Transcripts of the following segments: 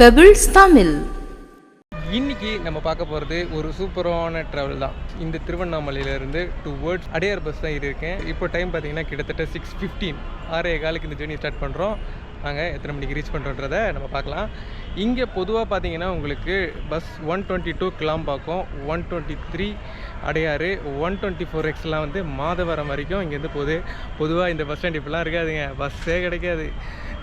Pebbles Tamil. இன்னைக்கு நம்ம பார்க்க போகிறது ஒரு சூப்பரான ட்ராவல் தான். இந்த திருவண்ணாமலையிலேருந்து டுவர்ட்ஸ் அடையார் பஸ் தான் இருக்கேன். இப்போ டைம் பார்த்தீங்கன்னா கிட்டத்தட்ட 6:15 6:15 இந்த ஜேர்னி ஸ்டார்ட் பண்ணுறோம். நாங்கள் எத்தனை மணிக்கு ரீச் பண்ணுறோன்றதை நம்ம பார்க்கலாம். இங்கே பொதுவாக பார்த்தீங்கன்னா உங்களுக்கு பஸ் 122 கிளாம்பாக்கம், 123 அடையாறு, 124Xலாம் வந்து மாதவரம் வரைக்கும் இங்கேருந்து போகுது. பொதுவாக இந்த பஸ் ஸ்டாண்ட் இப்படிலாம் இருக்காதுங்க, பஸ்ஸே கிடைக்காது.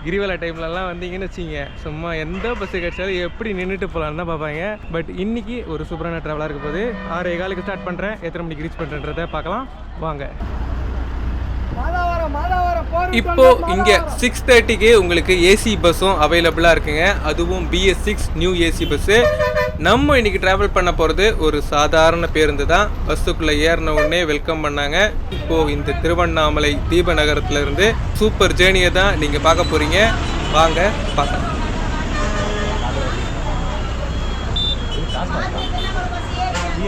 கிரிவல டைம்லலாம் வந்தீங்கன்னு வச்சிங்க, சும்மா எந்த பஸ்ஸு கிடைச்சாலும் எப்படி நின்றுட்டு போகலான்னு தான் பார்ப்பாங்க. பட் இன்றைக்கி ஒரு சூப்பரான ட்ராவலாக இருக்க போது 6:15 ஸ்டார்ட் பண்ணுறேன். எத்தனை மணிக்கு ரீச் பண்ணுறன்றதை பார்க்கலாம் வாங்க. இப்போ இங்கே 6:30க்கு உங்களுக்கு ஏசி பஸ்ஸும் அவைலபிளாக இருக்குங்க. அதுவும் BS6 நியூ ஏசி பஸ்ஸு. நம்ம இன்னைக்கு ட்ராவல் பண்ண போகிறது ஒரு சாதாரண பேருந்து தான். பஸ்ஸுக்குள்ளே ஏறின உடனே வெல்கம் பண்ணாங்க. இப்போது இந்த திருவண்ணாமலை தீபநகரத்துலேருந்து சூப்பர் ஜேர்னியை தான் நீங்கள் பார்க்க போகிறீங்க. வாங்க பார்க்கலாம்.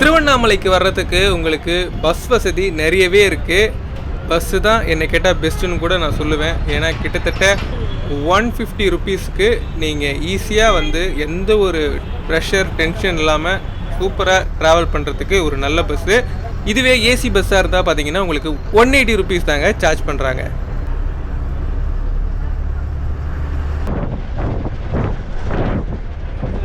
திருவண்ணாமலைக்கு வர்றதுக்கு உங்களுக்கு பஸ் வசதி நிறையவே இருக்குது. பஸ்ஸு தான் என்னை கேட்டால் பெஸ்ட்டுன்னு கூட நான் சொல்லுவேன். ஏன்னா கிட்டத்தட்ட 150 ருபீஸ்க்கு நீங்கள் ஈஸியாக வந்து எந்த ஒரு ப்ரெஷர் டென்ஷன் இல்லாமல் சூப்பராக ட்ராவல் பண்ணுறதுக்கு ஒரு நல்ல பஸ்ஸு. இதுவே ஏசி பஸ்ஸாக இருந்தால் பார்த்தீங்கன்னா உங்களுக்கு 180 ருபீஸ் தாங்க சார்ஜ் பண்ணுறாங்க.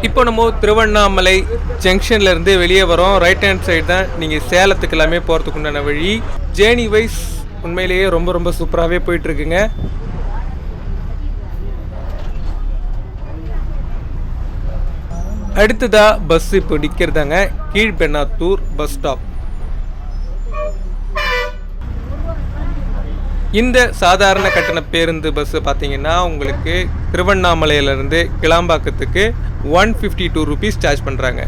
இப்போ நம்ம திருவண்ணாமலை ஜங்ஷன்லேருந்து வெளியே வரோம். ரைட் ஹேண்ட் சைடு தான் நீங்கள் சேலத்துக்கு எல்லாமே போகிறதுக்கு உண்டான வழி. ஜேர்னி வைஸ் உண்மையிலேயே ரொம்ப சூப்பராகவே போயிட்டுருக்குங்க. அடுத்ததாக பஸ் இப்போ நிற்கிறதாங்க கீழ்பெண்ணாத்தூர் பஸ் ஸ்டாப். இந்த சாதாரண கட்டண பேருந்து பஸ்ஸு பார்த்தீங்கன்னா உங்களுக்கு திருவண்ணாமலையிலேருந்து கிளாம்பாக்கத்துக்கு 152 ருபீஸ் சார்ஜ் பண்ணுறாங்க.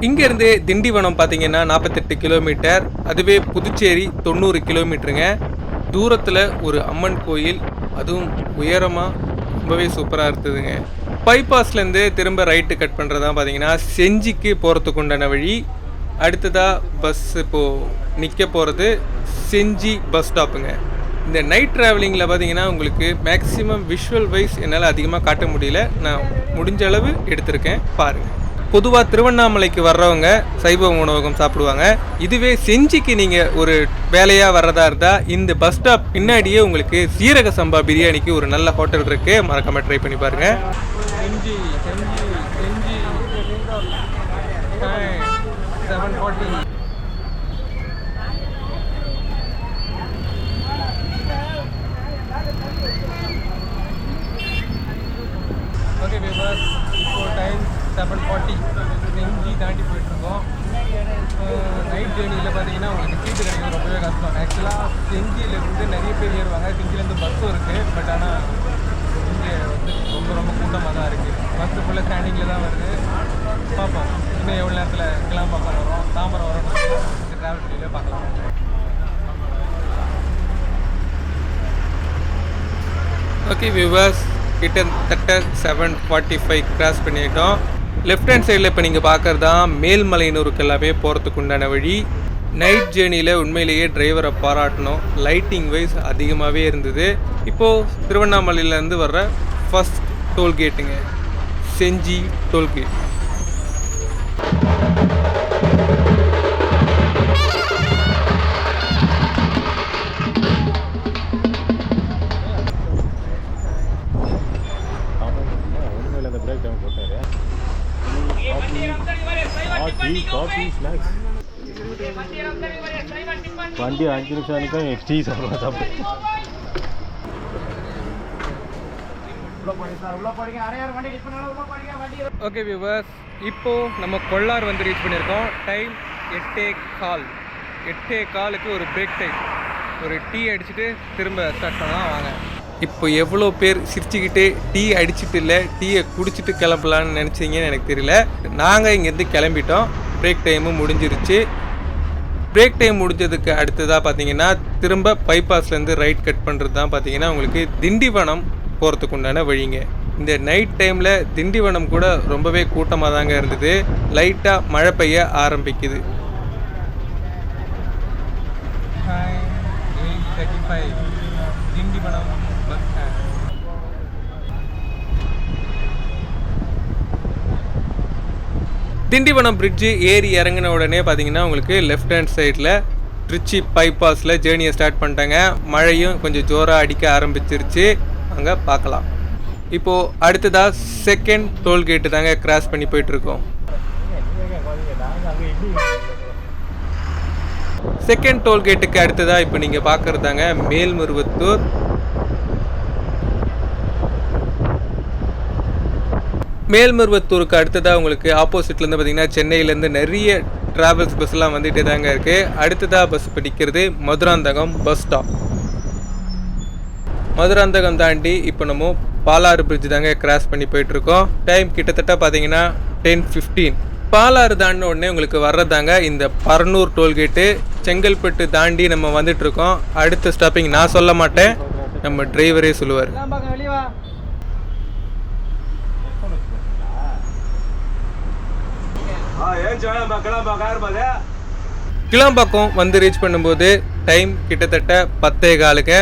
இங்கேருந்து திண்டிவனம் பார்த்தீங்கன்னா 48 கிலோமீட்டர். அதுவே புதுச்சேரி 90 கிலோமீட்டருங்க. தூரத்தில் ஒரு அம்மன் கோயில், அதுவும் உயரமாக ரொம்பவே சூப்பராக இருந்ததுங்க. பைபாஸ்லேருந்து திரும்ப ரைட்டு கட் பண்ணுறதா பார்த்தீங்கன்னா செஞ்சிக்கு போகிறதுக்கு உண்டான வழி. அடுத்ததாக பஸ் இப்போது நிற்க போகிறது செஞ்சி பஸ் ஸ்டாப்புங்க. இந்த நைட் ட்ராவலிங்கில் பார்த்தீங்கன்னா உங்களுக்கு மேக்ஸிமம் விஷுவல் வைஸ் என்னால் அதிகமாக காட்ட முடியல. நான் முடிஞ்ச அளவு எடுத்திருக்கேன், பாருங்கள். பொதுவாக திருவண்ணாமலைக்கு வர்றவங்க சைவ உணவகம் சாப்பிடுவாங்க. இதுவே செஞ்சிக்கு நீங்கள் ஒரு வேலையாக வர்றதா இருந்தால் இந்த பஸ் ஸ்டாப் பின்னாடியே உங்களுக்கு சீரக சம்பா பிரியாணிக்கு ஒரு நல்ல ஹோட்டல் இருக்குது. மறக்காமல் ட்ரை பண்ணி பாருங்கள். செஞ்சி 740. ஓகே வியூவர்ஸ், இப்போ டைம் 7:40. செஞ்சி தாண்டி போயிட்டுருக்கோம். நைட் ஜேர்னியில் பார்த்தீங்கன்னா உங்களுக்கு சீட்டு கிடைக்கிறது ரொம்பவே கஷ்டம். ஆக்சுவலாக செஞ்சியிலேருந்து நிறைய பேர் ஏறுவாங்க. செஞ்சிலேருந்து பஸ்ஸும் இருக்குது. பட் ஆனால் இங்கே வந்து ரொம்ப கூட்டமாக தான் இருக்குது. பஸ்ஸு ஃபுல்லாக ஸ்டாண்டிங்கில் தான் வருது. பார்ப்போம் இன்னும் எவ்வளோ நேரத்தில் கிளாம்பாக்கம் வரும், தாம்பரம் வரும். இந்த ட்ராவல் பண்ணியிலே பார்க்கலாம். ஓகே வியூவர்ஸ், கிட்டத்தட்ட 7:45 கிராஸ் பண்ணிட்டோம். லெஃப்ட் ஹேண்ட் சைடில் இப்போ நீங்கள் பார்க்குறது தான் மேல்மலையனூருக்கு எல்லாமே போகிறதுக்கு உண்டான வழி. நைட் ஜேர்னியில் உண்மையிலேயே டிரைவரை பாராட்டணும். லைட்டிங் வைஸ் அதிகமாகவே இருந்தது. இப்போது திருவண்ணாமலையிலேருந்து வர்ற ஃபஸ்ட் டோல்கேட்டுங்க செஞ்சி டோல்கேட். வண்டி 5 நிமிஷம் டீ சாப்பிட்டு ஓகே வியூவர்ஸ், இப்போது நம்ம கொள்ளார் வந்து ரீச் பண்ணியிருக்கோம். டைம் 8:15. ஒரு பிரேக் டைம். ஒரு டீ அடிச்சுட்டு திரும்ப ஸ்டார்ட் பண்ணலாம் வாங்க. இப்போ எவ்வளோ பேர் சிரிச்சுக்கிட்டே டீ அடிச்சுட்டு இல்லை டீயை குடிச்சிட்டு கிளம்பலான்னு நினச்சிங்கன்னு எனக்கு தெரியல. நாங்கள் இங்கேருந்து கிளம்பிட்டோம். பிரேக் டைமும் முடிஞ்சிருச்சு. பிரேக் டைம் முடிஞ்சதுக்கு அடுத்ததாக பார்த்தீங்கன்னா திரும்ப பைபாஸ்லேருந்து ரைட் கட் பண்ணுறது தான் பார்த்தீங்கன்னா உங்களுக்கு திண்டிவனம் போகிறதுக்கு உண்டான வழிங்க. இந்த நைட் டைமில் திண்டிவனம் கூட ரொம்பவே கூட்டமாக தாங்க இருந்தது. லைட்டாக மழை பெய்ய ஆரம்பிக்குது. Tindivanam bus stand. Tindivanam bridge ஏறி இறங்கின உடனே பார்த்தீங்கன்னா உங்களுக்கு லெஃப்ட் ஹேண்ட் சைடில் திருச்சி பைபாஸில் ஜேர்னியை ஸ்டார்ட் பண்ணிட்டாங்க. மழையும் கொஞ்சம் ஜோராக அடிக்க ஆரம்பிச்சிருச்சு. அங்கே பார்க்கலாம். இப்போது அடுத்ததாக செகண்ட் டோல்கேட்டு தாங்க கிராஸ் பண்ணி போயிட்டுருக்கோம். செகண்ட் டோல்கேட்டுக்கு அடுத்ததாக இப்போ நீங்கள் பார்க்குறதாங்க மேல்மருவத்தூர். மேல்மருவத்தூருக்கு அடுத்ததாக உங்களுக்கு ஆப்போசிட்லேருந்து பார்த்தீங்கன்னா சென்னையிலேருந்து நிறைய ட்ராவல்ஸ் பஸ்லாம் வந்துகிட்டே தாங்க இருக்குது. அடுத்ததாக பஸ் பிடிக்கிறது மதுராந்தகம் பஸ் ஸ்டாப். மதுராந்தகம் தாண்டி இப்போ நம்ம பாலாறு பிரிட்ஜ் தாங்க கிராஸ் பண்ணி போயிட்டுருக்கோம். டைம் கிட்டத்தட்ட பார்த்தீங்கன்னா 10:15. பாலாறு தாண்டின உடனே உங்களுக்கு வர்றதாங்க இந்த பரனூர் டோல்கேட்டு. செங்கல்பட்டு தாண்டி நம்ம வந்துட்டுருக்கோம். அடுத்த ஸ்டாப்பிங் நான் சொல்ல மாட்டேன், நம்ம டிரைவரே சொல்லுவார். கிளாம்பாக்கம் வந்து ரீச் பண்ணும்போது டைம் கிட்டத்தட்ட 10:15.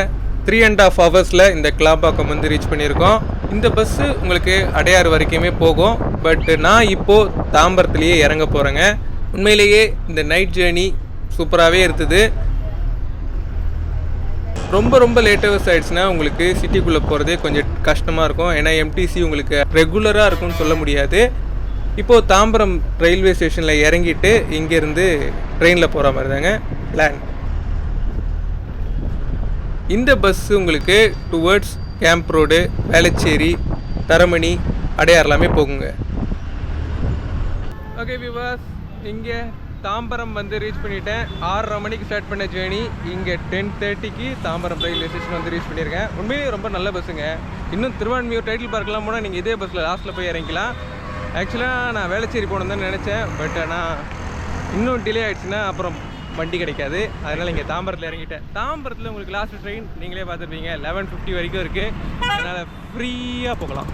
3.5 ஹவர்ஸில் இந்த கிளாம்பாக்கம் வந்து ரீச் பண்ணியிருக்கோம். இந்த பஸ்ஸு உங்களுக்கு அடையாறு வரைக்குமே போகும். பட் நான் இப்போது தாம்பரத்துலேயே இறங்க போகிறேங்க. உண்மையிலேயே இந்த நைட் ஜேர்னி சூப்பராகவே இருந்தது. ரொம்ப லேட் ஹவர்ஸ் ஆகிடுச்சுன்னா உங்களுக்கு சிட்டிக்குள்ளே போகிறதே கொஞ்சம் கஷ்டமாக இருக்கும். ஏன்னா எம்டிசி உங்களுக்கு ரெகுலராக இருக்கும்னு சொல்ல முடியாது. இப்போது தாம்பரம் ரயில்வே ஸ்டேஷனில் இறங்கிட்டு இங்கேருந்து ட்ரெயினில் போகிற மாதிரி தாங்க பிளான். இந்த பஸ்ஸு உங்களுக்கு towards camp road, Velachery, Taramani, அடையாறுலாமே போகுங்க. ஓகே வியூவர்ஸ், இங்கே தாம்பரம் வந்து ரீச் பண்ணிட்டேன். 6:30 மணிக்கு ஸ்டார்ட் பண்ண ஜேர்னி இங்கே 10:30க்கு தாம்பரம் ரயில்வே ஸ்டேஷன் வந்து ரீச் பண்ணியிருக்கேன். உண்மையிலேயே ரொம்ப நல்ல பஸ்ஸுங்க. இன்னும் திருவான்மியூர் டைட்டில் பார்க்கலாம் போனால் நீங்கள் இதே பஸ்ஸில் லாஸ்ட்டில் போய் இறங்கிக்கலாம். ஆக்சுவலாக நான் வேளச்சேரி போகணுன்னு தான் நினச்சேன். பட் ஆனால் இன்னும் டிலே ஆகிடுச்சுன்னா அப்புறம் வண்டி கிடைக்காது. அதனால் இங்கே தாம்பரத்தில் இறங்கிட்டேன். தாம்பரத்தில் உங்களுக்கு லாஸ்ட் ட்ரெயின் நீங்களே பார்த்துருப்பீங்க 11:50 வரைக்கும் இருக்குது. அதனால் ஃப்ரீயாக போகலாம்.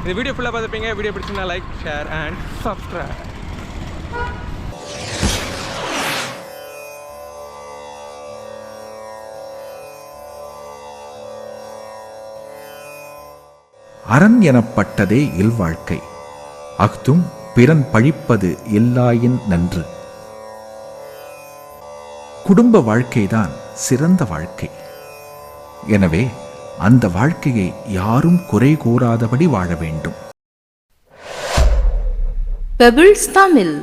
இந்த வீடியோ ஃபுல்லாக பார்த்துருப்பீங்க. வீடியோ பிடிச்சுன்னா லைக், ஷேர் அண்ட் சப்ஸ்கிரைப். அரண் எனப்பட்டதே இல்வாழ்க்கை, அஃதும் பிறன் பழிப்பது எல்லாயின் நன்று. குடும்ப வாழ்க்கைதான் சிறந்த வாழ்க்கை. எனவே அந்த வாழ்க்கையை யாரும் குறை கூறாதபடி வாழ வேண்டும். பெபிள்ஸ் தமிழ்.